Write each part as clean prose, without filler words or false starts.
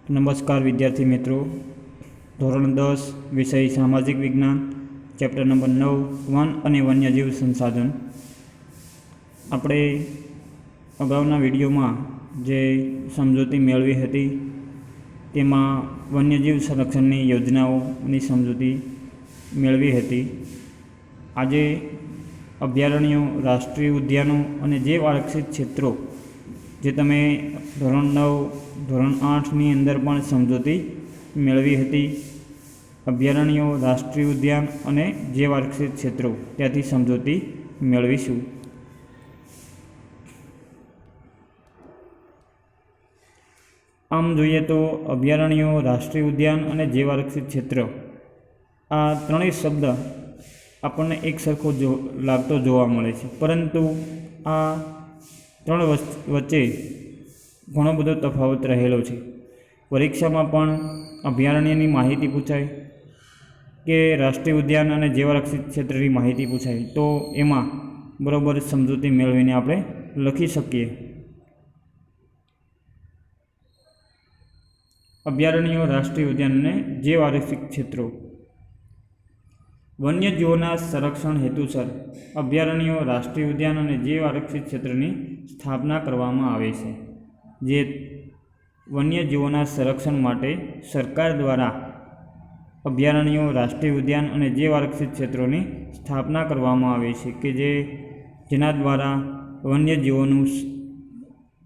નમસ્કાર વિદ્યાર્થી મિત્રો, ધોરણ 10 વિષય સામાજિક વિજ્ઞાન, ચેપ્ટર નંબર 9 વન અને વન્યજીવ સંસાધન. આપણે અગાઉના વિડીયોમાં જે સમજૂતી મેળવી હતી તેમાં વન્યજીવ સંરક્ષણની યોજનાઓની સમજૂતી મેળવી હતી. આજે અભયારણ્યો, રાષ્ટ્રીય ઉદ્યાનો અને જૈવ આરક્ષિત ક્ષેત્રો જે તમે ધોરણ 9, ધોરણ 8ની અંદર પણ સમજૂતી મેળવી હતી. અભયારણ્યો, રાષ્ટ્રીય ઉદ્યાન અને જૈવ આરક્ષિત ક્ષેત્રો ત્યાંથી સમજૂતી મેળવીશું. આમ જોઈએ તો અભયારણ્યો, રાષ્ટ્રીય ઉદ્યાન અને જૈવ આરક્ષિત ક્ષેત્ર આ ત્રણેય શબ્દ આપણને એક સરખો લાગતો જોવા મળે છે, પરંતુ આ ત્રણ વચ્ચે ઘણો બધો તફાવત રહેલો છે. પરીક્ષામાં પણ અભયારણ્યની માહિતી પૂછાય કે રાષ્ટ્રીય ઉદ્યાન અને જૈવ આરક્ષિત ક્ષેત્રની માહિતી પૂછાય તો એમાં બરાબર સમજૂતી મેળવીને આપણે લખી શકીએ. અભયારણ્યો, રાષ્ટ્રીય ઉદ્યાન અને જૈવ આરક્ષિત ક્ષેત્રો. વન્યજીવોના સંરક્ષણ હેતુસર અભયારણ્યો, રાષ્ટ્રીય ઉદ્યાન અને જૈવ આરક્ષિત ક્ષેત્રની સ્થાપના કરવામાં આવે છે. જે વન્યજીવોના સંરક્ષણ માટે સરકાર દ્વારા અભયારણ્યો, રાષ્ટ્રીય ઉદ્યાન અને જૈવ આરક્ષિત ક્ષેત્રોની સ્થાપના કરવામાં આવે છે કે જેના દ્વારા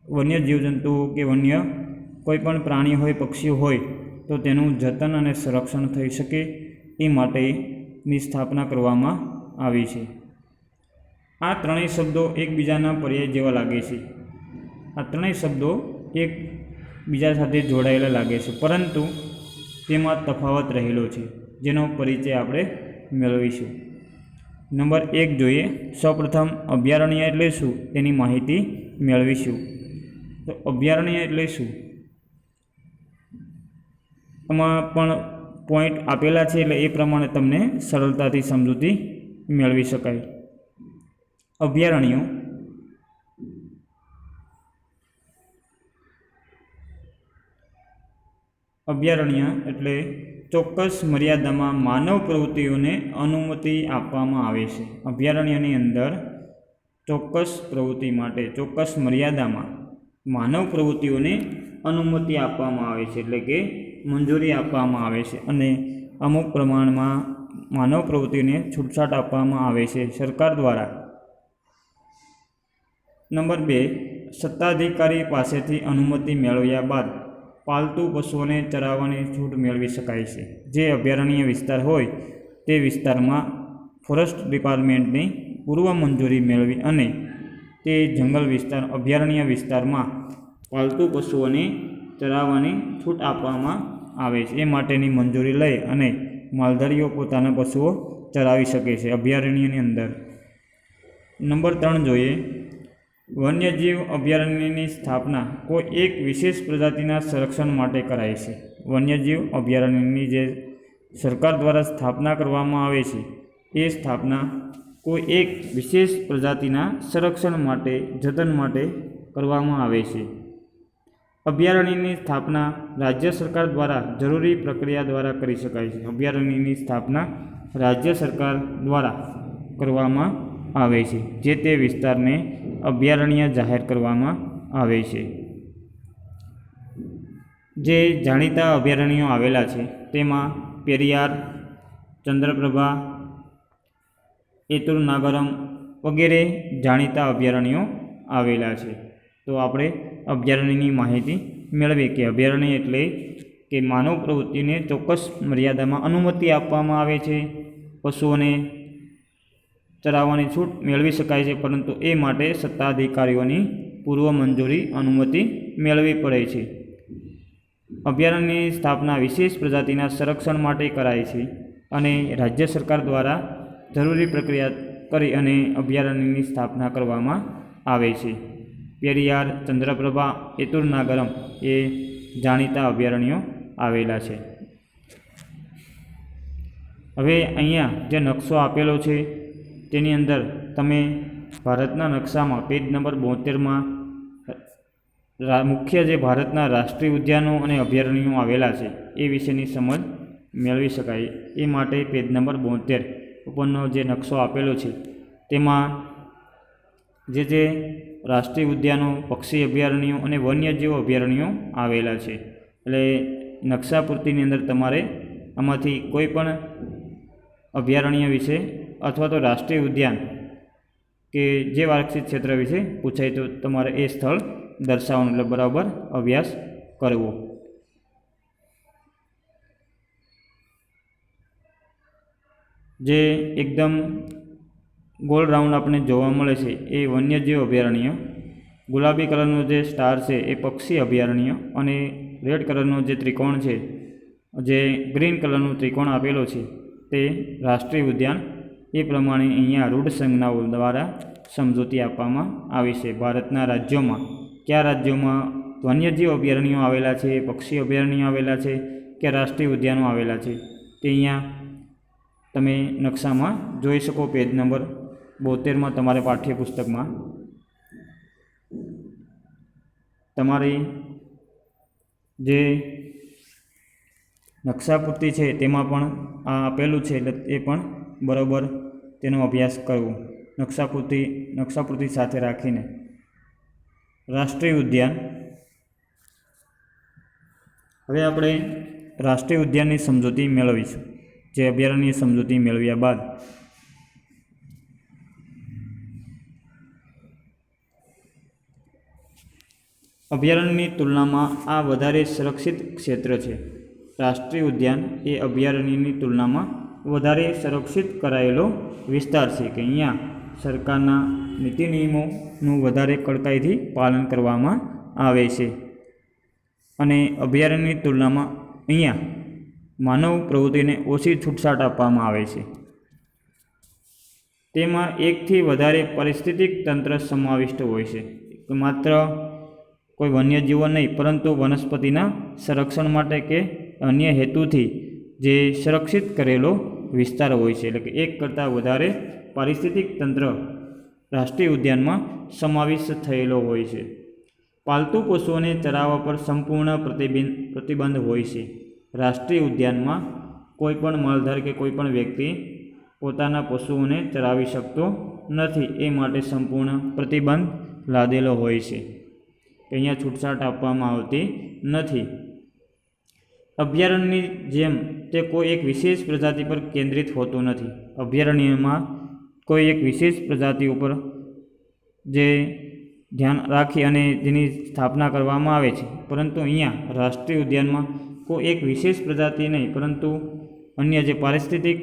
વન્યજીવજંતુઓ કે વન્ય કોઈ પણ પ્રાણી હોય, પક્ષીઓ હોય તો તેનું જતન અને સંરક્ષણ થઈ શકે એ માટેની સ્થાપના કરવામાં આવી છે. આ ત્રણેય શબ્દો એકબીજાના પર્યાય જેવા લાગે છે. આ ત્રણેય શબ્દો એકબીજા સાથે જોડાયેલા લાગે છે, પરંતુ તેમાં તફાવત રહેલો છે, જેનો પરિચય આપણે મેળવીશું. નંબર 1 જોઈએ. સૌપ્રથમ અભયારણ્ય એટલે શું તેની માહિતી મેળવીશું. તો અભયારણ્ય એટલે શું? આમાં પણ પોઈન્ટ આપેલા છે, એટલે એ પ્રમાણે તમને સરળતાથી સમજૂતી મેળવી શકાય. અભયારણ્ય એટલે ચોક્કસ મર્યાદામાં માનવ પ્રવૃત્તિઓને અનુમતિ આપવામાં આવે છે. અભયારણ્યની અંદર ચોક્કસ પ્રવૃત્તિ માટે ચોક્કસ મર્યાદામાં માનવ પ્રવૃત્તિઓને અનુમતિ આપવામાં આવે છે, એટલે કે મંજૂરી આપવામાં આવે છે, અને અમુક પ્રમાણમાં માનવ પ્રવૃત્તિને છૂટછાટ આપવામાં આવે છે સરકાર દ્વારા. નંબર 2, સત્તાધિકારી પાસેથી અનુમતિ મેળવ્યા બાદ પાલતુ પશુઓને ચરાવવાની છૂટ મેળવી શકાય છે. જે અભયારણ્ય વિસ્તાર હોય તે વિસ્તારમાં ફોરેસ્ટ ડિપાર્ટમેન્ટની પૂર્વ મંજૂરી મેળવી અને તે જંગલ વિસ્તાર, અભયારણ્ય વિસ્તારમાં પાલતુ પશુઓને ચરાવવાની છૂટ આપવામાં આવે છે. એ માટેની મંજૂરી લઈ અને માલધારીઓ પોતાના પશુઓ ચરાવી શકે છે અભયારણ્યની અંદર. નંબર 3 જોઈએ. વન્યજીવ અભયારણ્યની સ્થાપના કોઈ એક વિશેષ પ્રજાતિના સંરક્ષણ માટે કરાય છે. વન્યજીવ અભયારણ્યની જે સરકાર દ્વારા સ્થાપના કરવામાં આવે છે એ સ્થાપના કોઈ એક વિશેષ પ્રજાતિના સંરક્ષણ માટે, જતન માટે કરવામાં આવે છે. અભયારણ્યની સ્થાપના રાજ્ય સરકાર દ્વારા જરૂરી પ્રક્રિયા દ્વારા કરી શકાય છે. અભયારણ્યની સ્થાપના રાજ્ય સરકાર દ્વારા કરવામાં આવે છે. જે તે વિસ્તારને અભયારણ્ય જાહેર કરવામાં આવે છે. જે જાણીતા અભયારણ્યો આવેલા છે તેમાં પેરિયાર, ચંદ્રપ્રભા, એતુર નાગરમ વગેરે જાણીતા અભયારણ્યો આવેલા છે. તો આપણે અભયારણ્યની માહિતી મેળવીએ કે અભયારણ્ય એટલે કે માનવ પ્રવૃત્તિને ચોક્કસ મર્યાદામાં અનુમતિ આપવામાં આવે છે. પશુઓને ચરાવવાની છૂટ મેળવી શકાય છે, પરંતુ એ માટે સત્તાધિકારીઓની પૂર્વ મંજૂરી, અનુમતિ મેળવવી પડે છે. અભયારણ્યની સ્થાપના વિશેષ પ્રજાતિના સંરક્ષણ માટે કરાય છે અને રાજ્ય સરકાર દ્વારા જરૂરી પ્રક્રિયા કરી અને અભયારણ્યની સ્થાપના કરવામાં આવે છે. પેરિયાર, ચંદ્રપ્રભા, એતુર નાગરમ એ જાણીતા અભયારણ્યો આવેલા છે. હવે અહીંયા જે નકશો આપેલો છે તેની અંદર તમે ભારતના નકશામાં પેજ નંબર 72માં મુખ્ય જે ભારતના રાષ્ટ્રીય ઉદ્યાનો અને અભયારણ્યો આવેલા છે એ વિશેની સમજ મેળવી શકાય. એ માટે પેજ નંબર 72 ઉપરનો જે નકશો આપેલો છે તેમાં જે રાષ્ટ્રીય ઉદ્યાનો, પક્ષી અભયારણ્યો અને વન્યજીવ અભયારણ્યો આવેલા છે. એટલે નકશા પૂર્તિની અંદર તમારે આમાંથી કોઈ પણ અભયારણ્ય વિશે અથવા તો રાષ્ટ્રીય ઉદ્યાન કે જે આરક્ષિત ક્ષેત્ર વિશે પૂછાય તો તમારે એ સ્થળ દર્શાવવાનું, એટલે બરાબર અભ્યાસ કરવો. જે એકદમ ગોળ રાઉન્ડ આપણે જોવા મળે છે એ વન્યજીવ અભયારણ્ય, ગુલાબી કલરનો જે સ્ટાર છે એ પક્ષી અભયારણ્ય અને રેડ કલરનો જે ત્રિકોણ છે, જે ગ્રીન કલરનો ત્રિકોણ આપેલો છે તે રાષ્ટ્રીય ઉદ્યાન. એ પ્રમાણે અહીંયા રૂઢ સંજ્ઞાઓ દ્વારા સમજૂતી આપવામાં આવી છે. ભારતના રાજ્યોમાં કયા રાજ્યોમાં વન્યજીવ અભયારણ્યો આવેલા છે, પક્ષી અભયારણ્યો આવેલા છે કે રાષ્ટ્રીય ઉદ્યાનો આવેલા છે તે અહીંયા તમે નકશામાં જોઈ શકો. પેજ નંબર 72માં તમારે પાઠ્યપુસ્તકમાં તમારી જે નકશા પૂર્તિ છે તેમાં પણ આ આપેલું છે, એટલે એ પણ બરાબર તેનો અભ્યાસ કરવો નકશા પૂર્તિ સાથે રાખીને. રાષ્ટ્રીય ઉદ્યાન. હવે આપણે રાષ્ટ્રીય ઉદ્યાનની સમજૂતી મેળવીશું. જે અભયારણ્યની સમજૂતી મેળવ્યા બાદ અભયારણ્યની તુલનામાં આ વધારે સંરક્ષિત ક્ષેત્ર છે. રાષ્ટ્રીય ઉદ્યાન એ અભયારણ્યની તુલનામાં વધારે સંરક્ષિત કરાયેલો વિસ્તાર છે કે અહીંયા સરકારના નીતિ નિયમોનું વધારે કડકાઈથી પાલન કરવામાં આવે છે અને અભયારણ્યની તુલનામાં અહીંયા માનવ પ્રવૃત્તિને ઓછી છૂટછાટ આપવામાં આવે છે. તેમાં એકથી વધારે પારિસ્થિતિક તંત્ર સમાવિષ્ટ હોય છે. માત્ર કોઈ વન્યજીવો નહીં પરંતુ વનસ્પતિના સંરક્ષણ માટે કે અન્ય હેતુથી જે સંરક્ષિત કરેલો વિસ્તાર હોય છે. એટલે કે એક કરતાં વધારે પારિસ્થિતિક તંત્ર રાષ્ટ્રીય ઉદ્યાનમાં સમાવિષ્ટ થયેલો હોય છે. પાલતુ પશુઓને ચરાવવા પર સંપૂર્ણ પ્રતિબંધ હોય છે. રાષ્ટ્રીય ઉદ્યાનમાં કોઈ પણ માલધાર કે કોઈ પણ વ્યક્તિ પોતાના પશુઓને ચરાવી શકતો નથી. એ માટે સંપૂર્ણ પ્રતિબંધ લાદેલો હોય છે કે અહીંયા છૂટછાટ આપવામાં આવતી નથી. અભયારણ્યની જેમ તે કોઈ એક વિશેષ પ્રજાતિ પર કેન્દ્રિત હોતું નથી. અભયારણ્યમાં કોઈ એક વિશેષ પ્રજાતિ ઉપર જે ધ્યાન રાખી અને જેની સ્થાપના કરવામાં આવે છે, પરંતુ અહીંયા રાષ્ટ્રીય ઉદ્યાનમાં કોઈ એક વિશેષ પ્રજાતિ નહીં પરંતુ અન્ય જે પારિસ્થિતિક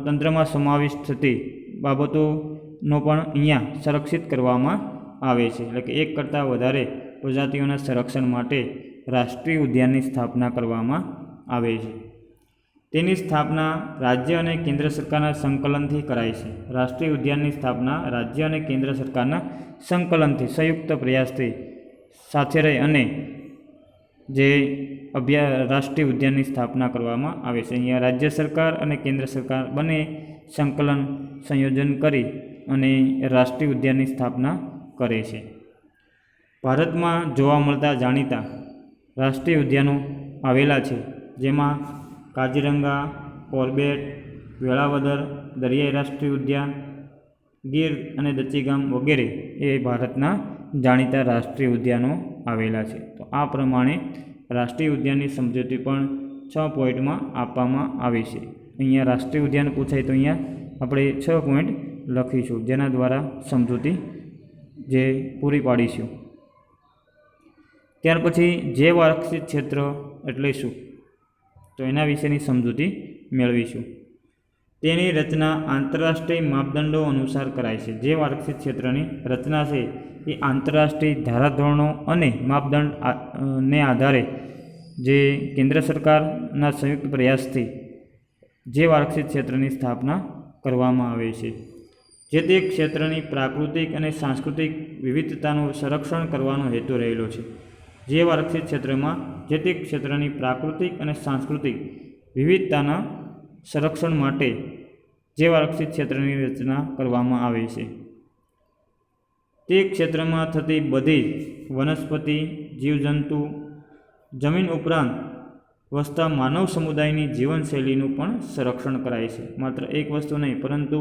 તંત્રમાં સમાવિષ્ટ થતી બાબતોનો પણ અહીંયા સંરક્ષિત કરવામાં આવે છે. એટલે કે એક કરતાં વધારે પ્રજાતિઓના સંરક્ષણ માટે રાષ્ટ્રીય ઉદ્યાનની સ્થાપના કરવામાં આવે છે. તેની સ્થાપના રાજ્ય અને કેન્દ્ર સરકારના સંકલનથી કરાય છે. રાષ્ટ્રીય ઉદ્યાનની સ્થાપના રાજ્ય અને કેન્દ્ર સરકારના સંકલનથી, સંયુક્ત પ્રયાસથી સાથે રહી અને જે રાષ્ટ્રીય ઉદ્યાનની સ્થાપના કરવામાં આવે છે. અહીંયા રાજ્ય સરકાર અને કેન્દ્ર સરકાર બંને સંયોજન કરી અને રાષ્ટ્રીય ઉદ્યાનની સ્થાપના કરે છે. ભારતમાં જોવા મળતા જાણીતા રાષ્ટ્રીય ઉદ્યાનો આવેલા છે, જેમાં કાજીરંગા, કોર્બેટ, વેળાવદર, દરિયાઈ રાષ્ટ્રીય ઉદ્યાન, ગીર અને દચ્ચીગામ વગેરે એ ભારતના જાણીતા રાષ્ટ્રીય ઉદ્યાનો આવેલા છે. તો આ પ્રમાણે રાષ્ટ્રીય ઉદ્યાનની સમજૂતી પણ 6 પોઈન્ટમાં આપવામાં આવી છે. અહીંયા રાષ્ટ્રીય ઉદ્યાન પૂછાય તો અહીંયા આપણે 6 પોઈન્ટ લખીશું, જેના દ્વારા સમજૂતી જે પૂરી પાડીશું. ત્યાર પછી જૈવ આરક્ષિત ક્ષેત્ર એટલે શું, તો એના વિશેની સમજૂતી મેળવીશું. તેની રચના આંતરરાષ્ટ્રીય માપદંડો અનુસાર કરાય છે. જૈવ આરક્ષિત ક્ષેત્રની રચના છે એ આંતરરાષ્ટ્રીય ધારાધોરણો અને માપદંડને આધારે જે કેન્દ્ર સરકારના સંયુક્ત પ્રયાસથી જૈવ આરક્ષિત ક્ષેત્રની સ્થાપના કરવામાં આવે છે. જે તે ક્ષેત્રની પ્રાકૃતિક અને સાંસ્કૃતિક વિવિધતાનું સંરક્ષણ કરવાનો હેતુ રહેલો છે. જૈવ આરક્ષિત ક્ષેત્રમાં જે તે ક્ષેત્રની પ્રાકૃતિક અને સાંસ્કૃતિક વિવિધતાના સંરક્ષણ માટે જૈવ આરક્ષિત ક્ષેત્રની રચના કરવામાં આવે છે. તે ક્ષેત્રમાં થતી બધી વનસ્પતિ, જીવજંતુ, જમીન ઉપરાંત વસતા માનવ સમુદાયની જીવનશૈલીનું પણ સંરક્ષણ કરાય છે. માત્ર એક વસ્તુ નહીં, પરંતુ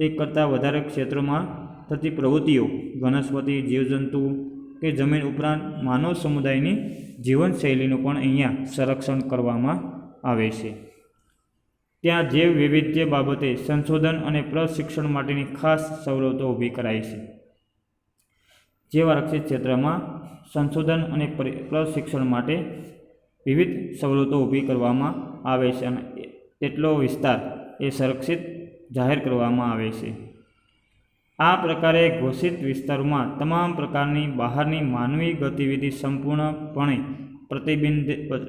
એક કરતાં વધારે ક્ષેત્રોમાં થતી પ્રવૃત્તિઓ, વનસ્પતિ, જીવજંતુ કે જમીન ઉપરાંત માનવ સમુદાયની જીવનશૈલીનું પણ અહીંયા સંરક્ષણ કરવામાં આવે છે. ત્યાં જૈવ વૈવિધ્ય બાબતે સંશોધન અને પ્રશિક્ષણ માટેની ખાસ સવલતો ઊભી કરાઈ છે. જૈવ આરક્ષિત ક્ષેત્રમાં સંશોધન અને પ્રશિક્ષણ માટે વિવિધ સવલતો ઊભી કરવામાં આવે છે અને તેટલો વિસ્તાર એ સંરક્ષિત જાહેર કરવામાં આવે છે. આ પ્રકારે ઘોષિત વિસ્તારોમાં તમામ પ્રકારની બહારની માનવી ગતિવિધિ સંપૂર્ણપણે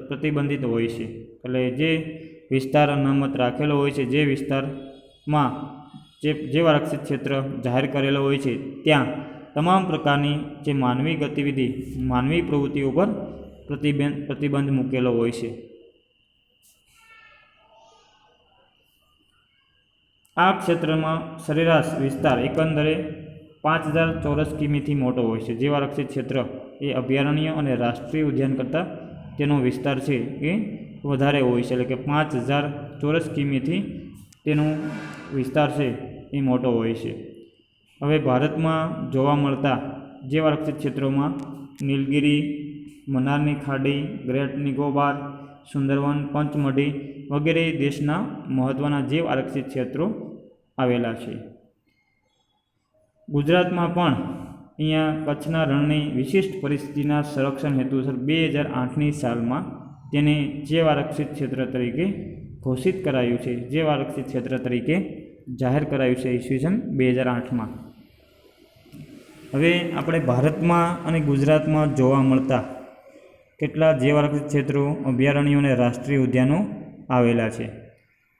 પ્રતિબંધિત હોય છે. એટલે જે વિસ્તાર અનામત રાખેલો હોય છે, જે વિસ્તારમાં જે આરક્ષિત ક્ષેત્ર જાહેર કરેલો હોય છે, ત્યાં તમામ પ્રકારની જે માનવી ગતિવિધિ, માનવી પ્રવૃત્તિઓ પર પ્રતિબંધ મૂકેલો હોય છે. આ ક્ષેત્રમાં સરેરાશ વિસ્તાર એકંદરે 5000 ચોરસ કિમીથી મોટો હોય છે. જે આરક્ષિત ક્ષેત્ર એ અભયારણ્ય અને રાષ્ટ્રીય ઉદ્યાન કરતાં તેનો વિસ્તાર છે એ વધારે હોય છે. એટલે કે 5000 ચોરસ કિમીથી તેનો વિસ્તાર છે એ મોટો હોય છે. હવે ભારતમાં જોવા મળતા જે આરક્ષિત ક્ષેત્રોમાં નીલગિરી, મન્નારની ખાડી, ગ્રેટ નિકોબાર, સુંદરવન, પંચમઢી વગેરે દેશના મહત્ત્વના જીવ આરક્ષિત ક્ષેત્રો આવેલા છે. ગુજરાતમાં પણ અહીંયા કચ્છના રણની વિશિષ્ટ પરિસ્થિતિના સંરક્ષણ હેતુસર 2008ની સાલમાં તેને જૈવ આરક્ષિત ક્ષેત્ર તરીકે ઘોષિત કરાયું છે. જૈવ આરક્ષિત ક્ષેત્ર તરીકે જાહેર કરાયું છે ઈસવીસન 2008માં. હવે આપણે ભારતમાં અને ગુજરાતમાં જોવા મળતા કેટલા જૈવ આરક્ષિત ક્ષેત્રો, અભયારણ્યો અને રાષ્ટ્રીય ઉદ્યાનો આવેલા છે.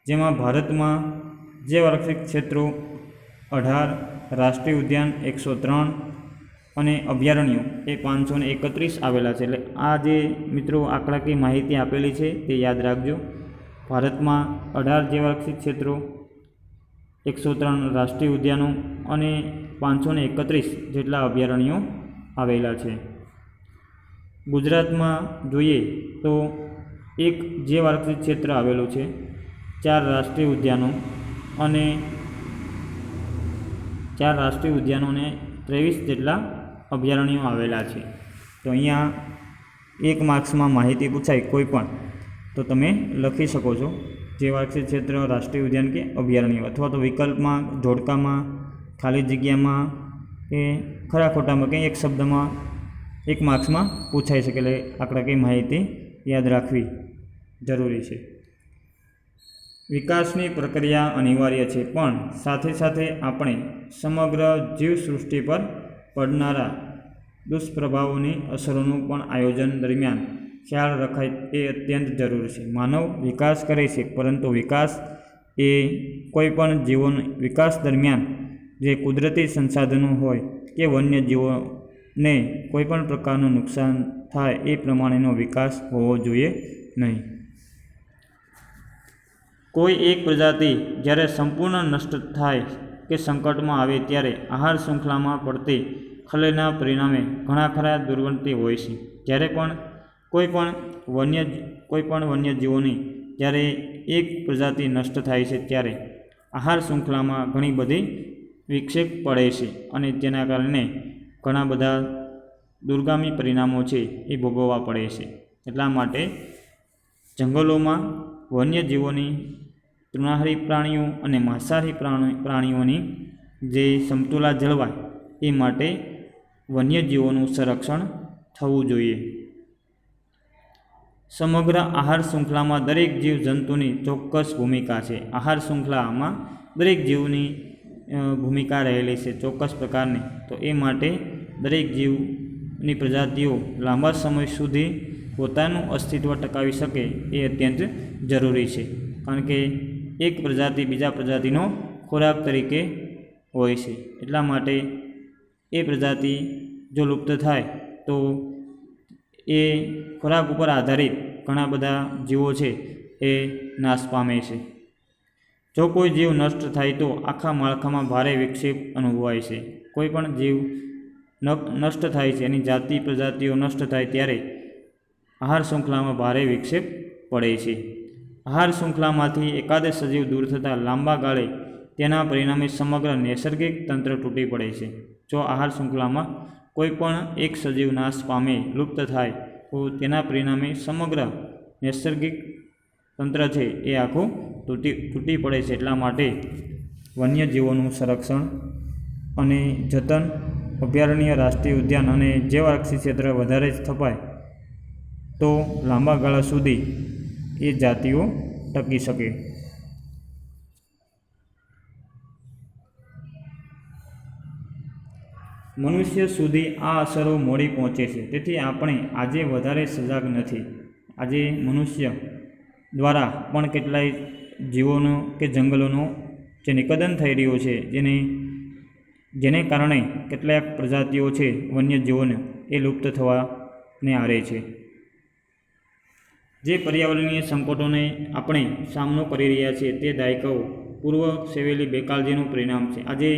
જેમાં ભારતમાં જૈવ આરક્ષિત ક્ષેત્રો 18, રાષ્ટ્રીય ઉદ્યાન 103 અને અભયારણ્યો એ 531 આવેલા છે. એટલે આ જે મિત્રો આંકડાકીય માહિતી આપેલી છે તે યાદ રાખજો. ભારતમાં 18 જૈવ આરક્ષિત ક્ષેત્રો, 103 રાષ્ટ્રીય ઉદ્યાનો અને 531 જેટલા અભયારણ્યો આવેલા છે. ગુજરાતમાં જોઈએ તો એક જૈવ આરક્ષિત ક્ષેત્ર આવેલું છે, 4 રાષ્ટ્રીય ઉદ્યાનો અને 23 જેટલા અભયારણ્યો આવેલા છે. તો અહીંયા એક માર્ક્સમાં માહિતી પૂછાય કોઈ પણ તો તમે લખી શકો છો જૈવ આરક્ષિત ક્ષેત્ર, રાષ્ટ્રીય ઉદ્યાન કે અભયારણ્ય, અથવા તો વિકલ્પમાં, જોડકામાં, ખાલી જગ્યામાં કે ખરા ખોટામાં કંઈ એક શબ્દમાં એક માર્ક્સમાં પૂછાઈ શકે. એટલે આંકડાકીય માહિતી યાદ રાખવી જરૂરી છે. વિકાસની પ્રક્રિયા અનિવાર્ય છે, પણ સાથે સાથે આપણે સમગ્ર જીવસૃષ્ટિ પર પડનારા દુષ્પ્રભાવોની અસરોનું પણ આયોજન દરમિયાન ખ્યાલ રખાય એ અત્યંત જરૂરી છે. માનવ વિકાસ કરે છે, પરંતુ વિકાસ એ કોઈપણ જીવોનો વિકાસ દરમિયાન જે કુદરતી સંસાધનો હોય કે વન્યજીવોને કોઈપણ પ્રકારનું નુકસાન થાય એ પ્રમાણેનો વિકાસ હોવો જોઈએ નહીં. કોઈ એક પ્રજાતિ જ્યારે સંપૂર્ણ નષ્ટ થાય કે સંકટમાં આવે ત્યારે આહાર શૃંખલામાં પડતી ખલેલના પરિણામે ઘણા ખરા દુર્ગતિ હોય છે. જ્યારે પણ કોઈ પણ વન્યજીવોની જ્યારે એક પ્રજાતિ નષ્ટ થાય છે ત્યારે આહાર શૃંખલામાં ઘણી બધી વિક્ષેપ પડે છે અને તેના કારણે ઘણા બધા દુર્ગામી પરિણામો છે એ ભોગવવા પડે છે. એટલા માટે જંગલોમાં વન્યજીવોની, તૃણાહારી પ્રાણીઓ અને માંસાહારી પ્રાણીઓની જે સમતુલા જળવાય એ માટે વન્યજીવોનું સંરક્ષણ થવું જોઈએ. સમગ્ર આહાર શૃંખલામાં દરેક જીવજંતુની ચોક્કસ ભૂમિકા છે. આહાર શૃંખલામાં દરેક જીવની ભૂમિકા રહેલી છે ચોક્કસ પ્રકારની. તો એ માટે દરેક જીવની પ્રજાતિઓ લાંબા સમય સુધી પોતાનું અસ્તિત્વ ટકાવી શકે એ અત્યંત જરૂરી છે. કારણ કે એક પ્રજાતિ બીજા પ્રજાતિનો ખોરાક તરીકે હોય છે. એટલા માટે એ પ્રજાતિ જો લુપ્ત થાય તો એ ખોરાક ઉપર આધારિત ઘણા બધા જીવો છે એ નાશ પામે છે. જો કોઈ જીવ નષ્ટ થાય તો આખા માળખામાં ભારે વિક્ષેપ અનુભવાય છે. કોઈ પણ જીવ નષ્ટ થાય છે, એની જાતિ પ્રજાતિઓ નષ્ટ થાય ત્યારે આહાર શૃંખલામાં ભારે વિક્ષેપ પડે છે. આહાર શૃંખલામાંથી એકાદ સજીવ દૂર થતાં લાંબા ગાળે તેના પરિણામે સમગ્ર નૈસર્ગિક તંત્ર તૂટી પડે છે. જો આહાર શૃંખલામાં કોઈ પણ એક સજીવ નાશ પામે, લુપ્ત થાય, તો તેના પરિણામે સમગ્ર નૈસર્ગિક તંત્ર છે એ આખું તૂટી પડે છે. એટલા માટે વન્યજીવોનું સંરક્ષણ અને જતન, અભયારણ્ય, રાષ્ટ્રીય ઉદ્યાન અને જૈવઆરક્ષી ક્ષેત્ર વધારે સ્થપાય તો લાંબા ગાળા સુધી એ જાતિઓ ટકી શકે. મનુષ્ય સુધી આ અસરો મોડી પહોંચે છે, તેથી આપણે આજે વધારે સજાગ નથી. આજે મનુષ્ય દ્વારા પણ કેટલાય જીવોનો કે જંગલોનો જે નિકંદન થઈ રહ્યો છે, જેને કારણે કેટલાક પ્રજાતિઓ છે વન્યજીવોને એ લુપ્ત થવાને આરે છે. જે પર્યાવરણીય સંકટોને આપણે સામનો કરી રહ્યા છીએ તે દાયકાઓ પૂર્વ સેવેલી બેકાળજીનું પરિણામ છે. આજે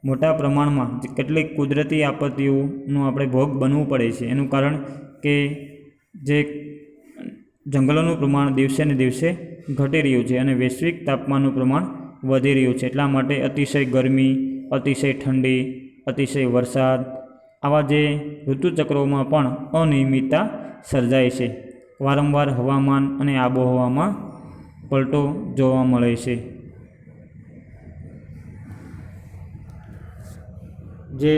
મોટા પ્રમાણમાં કેટલીક કુદરતી આપત્તિઓનો આપણે ભોગ બનવું પડે છે. એનું કારણ કે જે જંગલોનું પ્રમાણ દિવસે ને દિવસે ઘટી રહ્યું છે અને વૈશ્વિક તાપમાનનું પ્રમાણ વધી રહ્યું છે. એટલા માટે અતિશય ગરમી, અતિશય ઠંડી, અતિશય વરસાદ, આવા જે ઋતુચક્રોમાં પણ અનિયમિતતા સર્જાય છે. વારંવાર હવામાન અને આબોહવામાં પલટો જોવા મળે છે. જે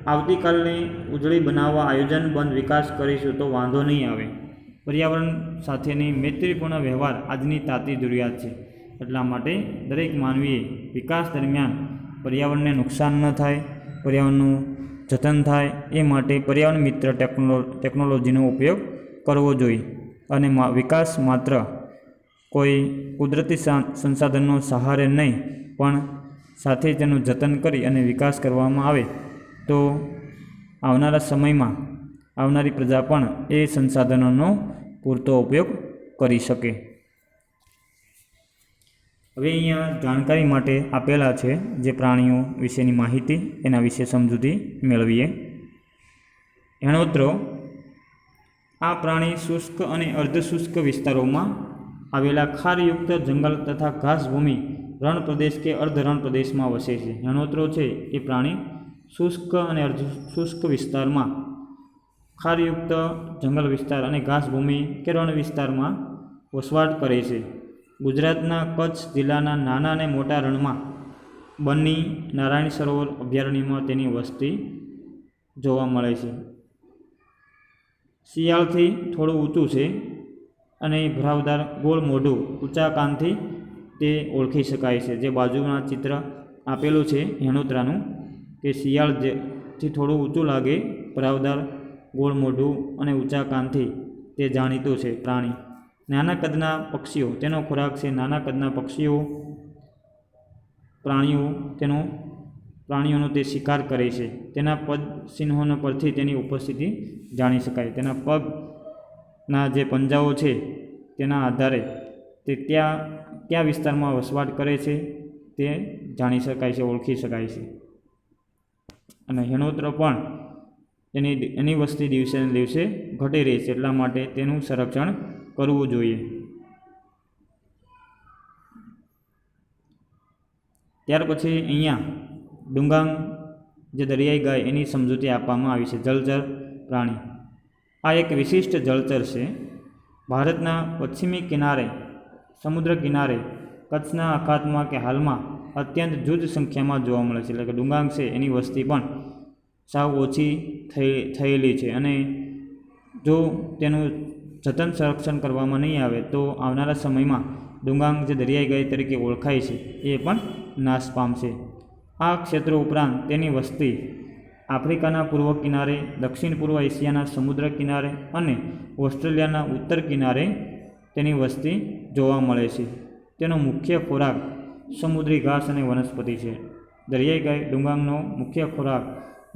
આવતીકાલને ઉજળી બનાવવા આયોજનબદ્ધ વિકાસ કરીશું તો વાંધો નહીં આવે. પર્યાવરણ સાથેની મૈત્રીપૂર્ણ વ્યવહાર આજની તાતી જરૂરિયાત છે. એટલા માટે દરેક માનવીએ વિકાસ દરમિયાન પર્યાવરણને નુકસાન ન થાય, પર્યાવરણનું જતન થાય એ માટે પર્યાવરણ મિત્ર ટેકનોલોજીનો ઉપયોગ કરવો જોઈએ. અને વિકાસ માત્ર કોઈ કુદરતી સંસાધનનો સહારે નહીં, પણ સાથે તેનું જતન કરી અને વિકાસ કરવામાં આવે તો આવનારા સમયમાં આવનારી પ્રજા પણ એ સંસાધનોનો પૂરતો ઉપયોગ કરી શકે. હવે અહીંયા જાણકારી માટે આપેલા છે જે પ્રાણીઓ વિશેની માહિતી, એના વિશે સમજૂતી મેળવીએ. હેણોત્રો આ પ્રાણી શુષ્ક અને અર્ધશુષ્ક વિસ્તારોમાં આવેલા ખારયુક્ત જંગલ તથા ઘાસભૂમિ રણ પ્રદેશ કે અર્ધ રણ પ્રદેશમાં વસે છે. હેણોત્રો છે એ પ્રાણી શુષ્ક અને અર્ધશુષ્ક વિસ્તારમાં, ખારયુક્ત જંગલ વિસ્તાર અને ઘાસભૂમિ કે રણ વિસ્તારમાં વસવાટ કરે છે. ગુજરાતના કચ્છ જિલ્લાના નાના અને મોટા રણમાં બન્ની નારાયણ સરોવર અભયારણ્યમાં તેની વસ્તી જોવા મળે છે. શિયાળથી થોડું ઊંચું છે અને ભરાવદાર ગોળ મોઢું ઊંચા કાનથી તે ઓળખી શકાય છે. જે બાજુના ચિત્ર આપેલું છે હેણોત્રાનું, કે શિયાળથી થોડું ઊંચું લાગે, ભરાવદાર ગોળ મોઢું અને ઊંચા કાનથી તે જાણીતું છે પ્રાણી. નાના કદના પક્ષીઓ તેનો ખોરાક છે. નાના કદના પક્ષીઓ, પ્રાણીઓનો તે શિકાર કરે છે. તેના પદ ચિહ્નો પરથી તેની ઉપસ્થિતિ જાણી શકાય. તેના પગના જે પંજાઓ છે તેના આધારે તે કયા વિસ્તારમાં વસવાટ કરે છે તે જાણી શકાય છે, ઓળખી શકાય છે. અને હેણોત્ર પણ એની વસ્તી દિવસે ને દિવસે ઘટી રહી છે, એટલા માટે તેનું સંરક્ષણ કરવું જોઈએ. ત્યાર પછી અહીંયા ડુંગાંગ જે દરિયાઈ ગાય એની સમજૂતી આપવામાં આવી છે. જળચર પ્રાણી આ એક વિશિષ્ટ જળચર છે. ભારતના પશ્ચિમી કિનારે, સમુદ્ર કિનારે, કચ્છના અખાતમાં કે હાલમાં અત્યંત જૂજ સંખ્યામાં જોવા મળે છે. એટલે કે ડુંગાંગ છે એની વસ્તી પણ સાવ ઓછી થયેલી છે. અને જો તેનું જતન સંરક્ષણ કરવામાં નહીં આવે તો આવનારા સમયમાં ડુંગાંગ જે દરિયાઈ ગાય તરીકે ઓળખાય છે એ પણ નાશ પામશે. આ ક્ષેત્રો ઉપરાંત તેની વસ્તી આફ્રિકાના પૂર્વ કિનારે, દક્ષિણ પૂર્વ એશિયાના સમુદ્ર કિનારે અને ઓસ્ટ્રેલિયાના ઉત્તર કિનારે તેની વસ્તી જોવા મળે છે. તેનો મુખ્ય ખોરાક સમુદ્રી ઘાસ અને વનસ્પતિ છે. દરિયાઈ ગાય ડુંગાંગનો મુખ્ય ખોરાક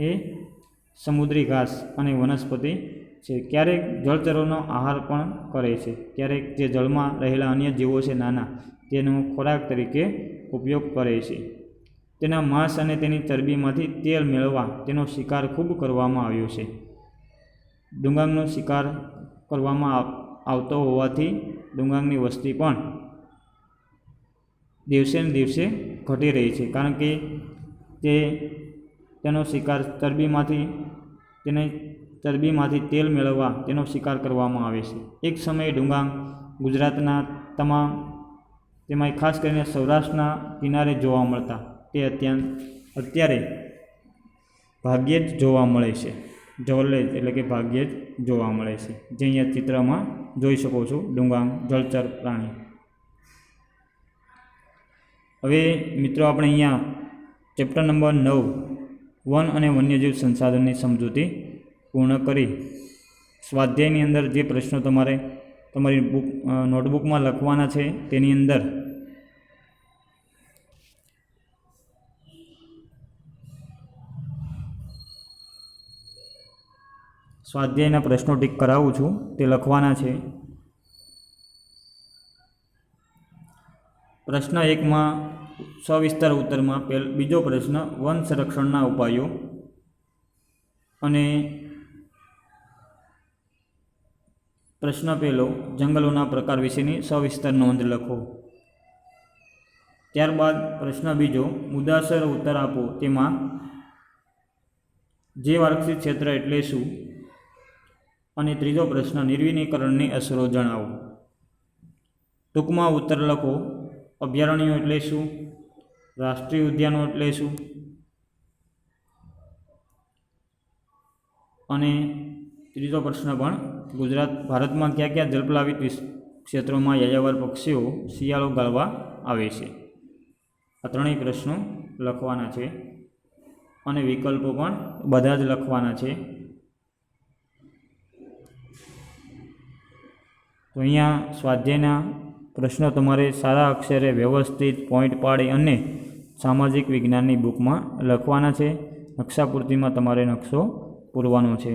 એ સમુદ્રી ઘાસ અને વનસ્પતિ છે. ક્યારેક જળચરોનો આહાર પણ કરે છે. ક્યારેક જે જળમાં રહેલા અન્ય જીવો છે નાના, તેનો ખોરાક તરીકે ઉપયોગ કરે છે. તેના માંસ અને તેની ચરબીમાંથી તેલ મેળવવા તેનો શિકાર ખૂબ કરવામાં આવ્યો છે. ડુંગાંગનો શિકાર કરવામાં આવતો હોવાથી ડુંગાંગની વસ્તી પણ દિવસે ને દિવસે ઘટી રહી છે, કારણ કે તેનો શિકાર ચરબીમાંથી તેલ મેળવવા તેનો શિકાર કરવામાં આવે છે. એક સમયે ડુંગાંગ ગુજરાતના તેમાં ખાસ કરીને સૌરાષ્ટ્રના કિનારે જોવા મળતા તે અત્યારે ભાગ્યે જ જોવા મળે છે. જવલ્લે એટલે કે ભાગ્યે જ જોવા મળે છે, જે અહીંયા ચિત્રમાં જોઈ શકો છો. ડુંગાંગ જળચર પ્રાણી. હવે મિત્રો આપણે અહીંયા ચેપ્ટર નંબર 9 વન અને વન્યજીવ સંસાધનની સમજૂતી પૂર્ણ કરી. સ્વાધ્યાયની અંદર જે પ્રશ્નો તમારે તમારી નોટબુકમાં લખવાના છે તેની અંદર સ્વાધ્યાયના પ્રશ્નો ટીક કરાવું છું, તે લખવાના છે. પ્રશ્ન 1માં સવિસ્તાર ઉત્તરમાં બીજો પ્રશ્ન વન સંરક્ષણના ઉપાયો અને પ્રશ્ન પહેલો જંગલોના પ્રકાર વિશેની સવિસ્તાર નોંધ લખો. ત્યારબાદ પ્રશ્ન બીજો મુદ્દાસર ઉત્તર આપો. તેમાં જૈવ આરક્ષિત ક્ષેત્ર એટલે શું? અને ત્રીજો પ્રશ્ન નિર્વિનીકરણની અસરો જણાવો. ટૂંકમાં ઉત્તર લખો. અભયારણ્યો એટલે શું? રાષ્ટ્રીય ઉદ્યાનો એટલે શું? અને ત્રીજો પ્રશ્ન પણ ભારતમાં કયા કયા જલપ્લાવિત ક્ષેત્રોમાં યાયાવર પક્ષીઓ શિયાળો ગાળવા આવે છે? આ ત્રણેય પ્રશ્નો લખવાના છે અને વિકલ્પો પણ બધા જ લખવાના છે. તો અહીંયા સ્વાધ્યાયના પ્રશ્નો તમારે સારા અક્ષરે વ્યવસ્થિત પોઈન્ટ પાડી અને સામાજિક વિજ્ઞાનની બુકમાં લખવાના છે. નકશાપૂર્તિમાં તમારે નકશો પૂરવાનો છે.